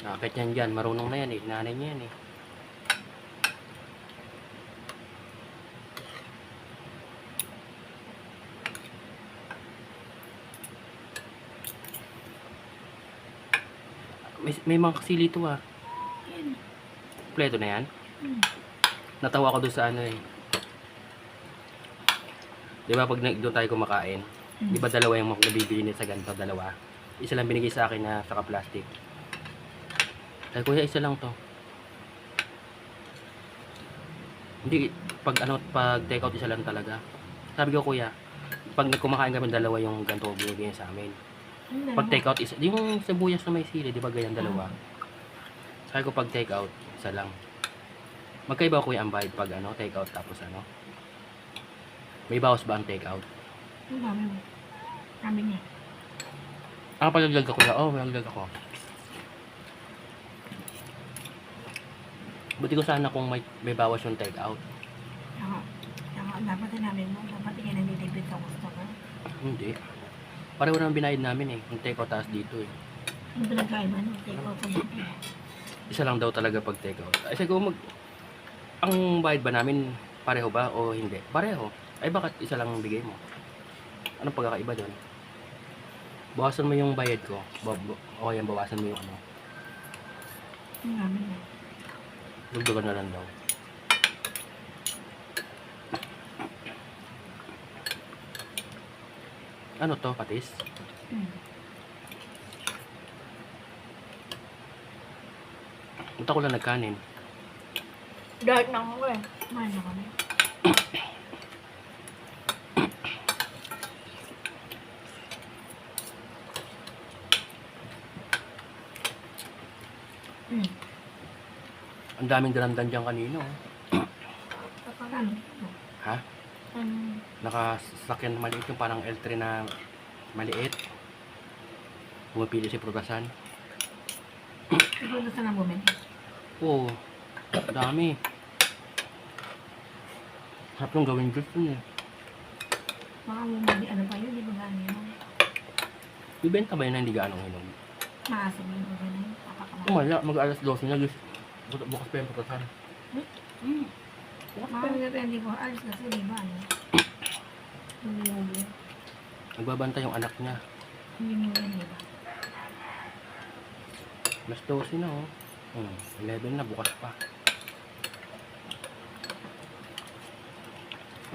Nakakit yan dyan. Marunong na yan eh. Nanay niya yan eh. May mga kasili ito ah. Yan. Kompleto na yan. Natawa ko doon sa ano eh. Di ba pag doon tayo kumakain, di ba dalawa yung nabibili nila sa ganito, dalawa. Isa lang binigay sa akin na saka plastic. Ay kuya, isa lang to. Hindi, pag take out isa lang talaga. Sabi ko kuya, pag kumakain kami dalawa yung ganito binigay sa amin. Pag take out isa, yung sibuyas na may sili, di ba ganyan dalawa? Sabi ko pag take out, isa lang. Magkaiba kuya ang bayad pag take out tapos may bawas ba ang take out? Ang dami mo. Dami niya. Palaglag ako na. Palaglag ako. Buti ko sana kung may bawas yung take out. Dapat namin mo. Dapat hindi nililibit sa gusto ko. Hindi. Pareho naman binayad namin eh. Yung take out taas dito eh. Ang pinagkaiba no? Take out sa dito. Isa lang daw talaga pag take out. Ay siguro ang bayad ba namin pareho ba o hindi? Pareho. Ay bakit isa lang ang bigay mo? Anong pagkakaiba doon? Bawasan mo yung bayad ko. O yan, bawasan mo yung Ang dami niya. dugdugan na lang daw. Ano to, patis? Ba't ako lang nagkanin? Dahil na ako eh. Kumain na kami. Ang daming dalandan dyan kanino. Kapag Ha? Nakasakyan na maliit yung parang L3 na maliit. Pumipili si Prutasan. Ikaw na sana bumili. Oo. Dami. Harap yung gawin juice yun eh. Baka bumili. Ano pa yun? Di ba gano'n yun? Ibenta ba yun na hindi gaano inom? Maasim yun. O gano'n. Papakamay. Wala. Mag-alas 12 na. Bukas pa yung Prutasan. Baka nagdepende ko. Alis kasi di ba? Hindi mo yun. Nagbabanta yung anak niya. Hindi mo yun di ba? Mas 12 na oh. 11 na. Bukas pa.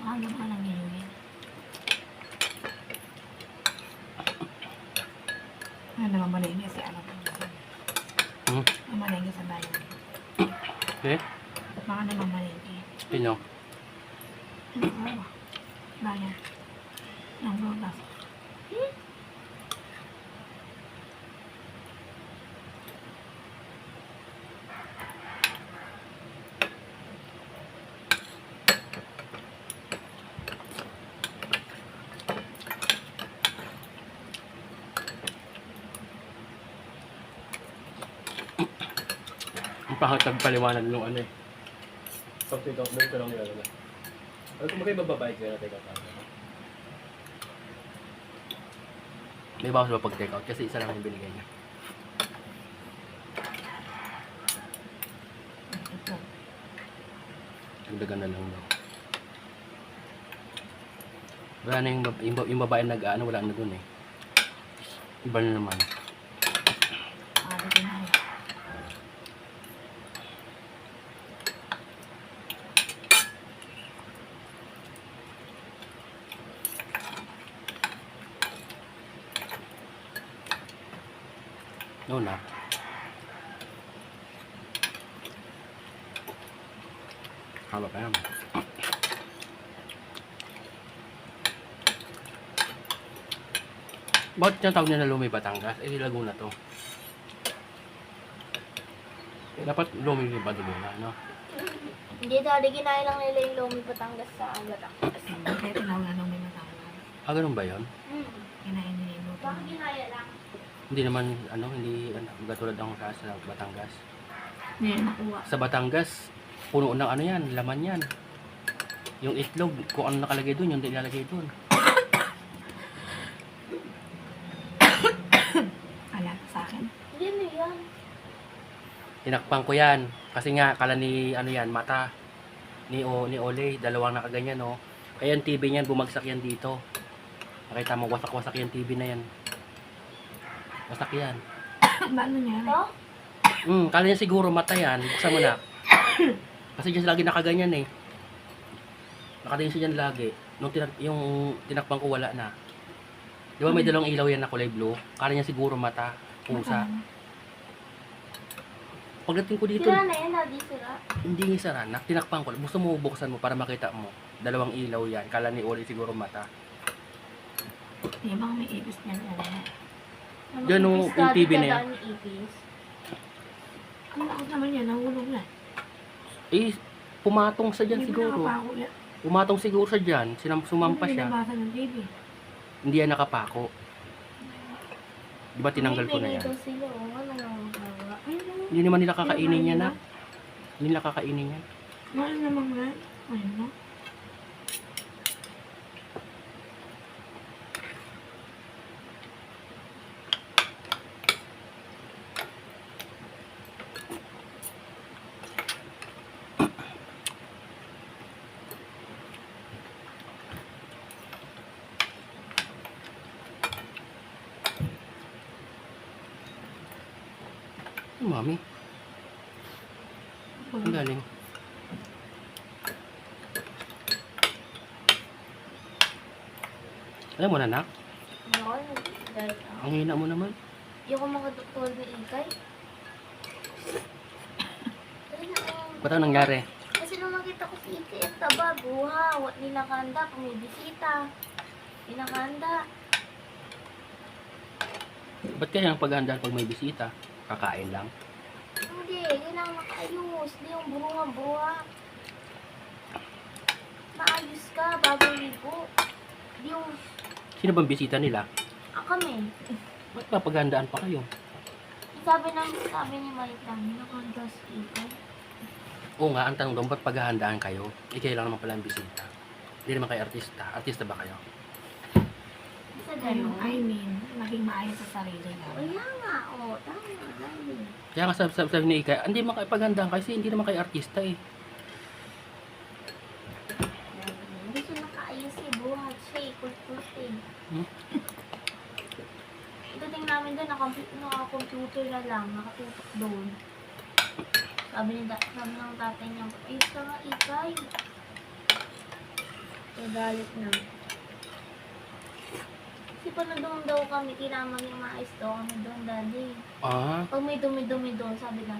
Ano ka lang yun yun? Namamalengke si ano po. Namamalengke sa bayan. Eh? Baka namamalengke. Sino? Ano ba? Bayan. Ng Rodas. Ang pangatag paliwanag nung ano eh. Pag take out doon ko lang nilala na. Ano kung magkaibabayad kayo na take out namin? May bawas ba pag take out? Kasi isa lang yung binigay niya. Ito. Dagdagan na lang daw. Wala na yung babae nag-ano, wala na dun eh. Iba na naman. Dito na yun. No na. Haba pa yan. Bakit yung tawag nila Lumi Batangas? Eh, Laguna to. Dapat Lumi Laguna, no? Hindi dati kinaya lang nila yung Lomi Batangas sa Batangas. Kaya tinawag na nung may matawag. Ah, ganun ba yun? Kinain nila yung luto. Bakit kinaya lang? Hindi naman, hindi katulad ng sa Batangas. Hindi nakuha. Sa Batangas, puno ng ano yan, laman yan. Yung itlog, kung ano nakalagay dun, yung nilalagay dun. Ala, sa akin. Hindi mo yan. Tinakpan ko yan. Kasi nga, kala ni, ano yan, mata. Ni Ole, dalawang nakaganyan, no? Kaya yung TV niyan, bumagsak yan dito. Nakita mo, wasak-wasak yung TV na yan. Wasak yan. Paano niya? Ito? Kala niya siguro mata yan. Buksan mo na. Kasi dyan lagi nakaganyan eh. Nakatingin siya dyan lagi. Yung tinakpan ko, wala na. Di ba may dalawang ilaw yan na kulay blue? Kala niya siguro mata, pusa. Pagdating ko dito, Sira na yan, Daddy, sira. hindi niya sara. Tinakpan ko. Gusto mo buksan mo para makita mo. Dalawang ilaw yan. Kala ni Oli siguro mata. Di ba may ibis niya na? Yan, oh, Ipis, yung Daddy, TV na yan. dadaan ni Ipis. Ang lakot naman yan, nahulog na. Eh, pumatong sa dyan Hindi mo siguro. nakapako yan. Pumatong siguro sa dyan. Sumampa Hindi siya. binabasa ng TV. Hindi yan nakapako. Di ba tinanggal ko na yan? Ito sila, oh. Ano nang magawa? Hindi naman nila kakainin yan, ha? Hindi nila kakainin yan. Mahal naman nga. Ayun no? Mami, ang galing. Alam mo na, nak? Ako, nag-diet ako. Ang hina mo naman. Yung ko mga doktor ni Ikay. Ay, Ba't ang nangyari? kasi nung nakita ko si Ikay, ang taba, buha, wat ninakanda, kung may bisita. Ninakanda. Ba't kaya ang paghandaan pag may bisita? Kakain lang. Hindi, yun ang makaayos. Hindi yung buruha-buruha. Maayos ka, bago ligo. Hindi yung, Sino bang bisita nila? kami. Ba't papaghandaan pa kayo? Sabi ni Malik lang, ninakanda si Ikay. Oo nga, ang tanong doon, ba't paghahandaan kayo? Kayo lang naman pala ang bisita. Hindi naman kayo artista. Artista ba kayo? Sa Ano, gano'n. I mean, maging maayos sa sarili na. Kaya nga, oh, tama, dali. Kaya nga sabi ni Ika, hindi naman kayo paghandaan kasi hindi naman kayo artista eh. Hindi siya nakaayos eh, buhat siya eh, kult-kult eh. Hmm? Ito tingnan namin doon, naka-computer na lang, nakatutok doon. Sabi ng tatay niya, ayos ka nga, Ikay. Nagalit na. Kasi pa na doon daw kami, kailangan yung maayos daw kami doon, Daddy. Ah, Pag may dumi-dumi doon, sabi na,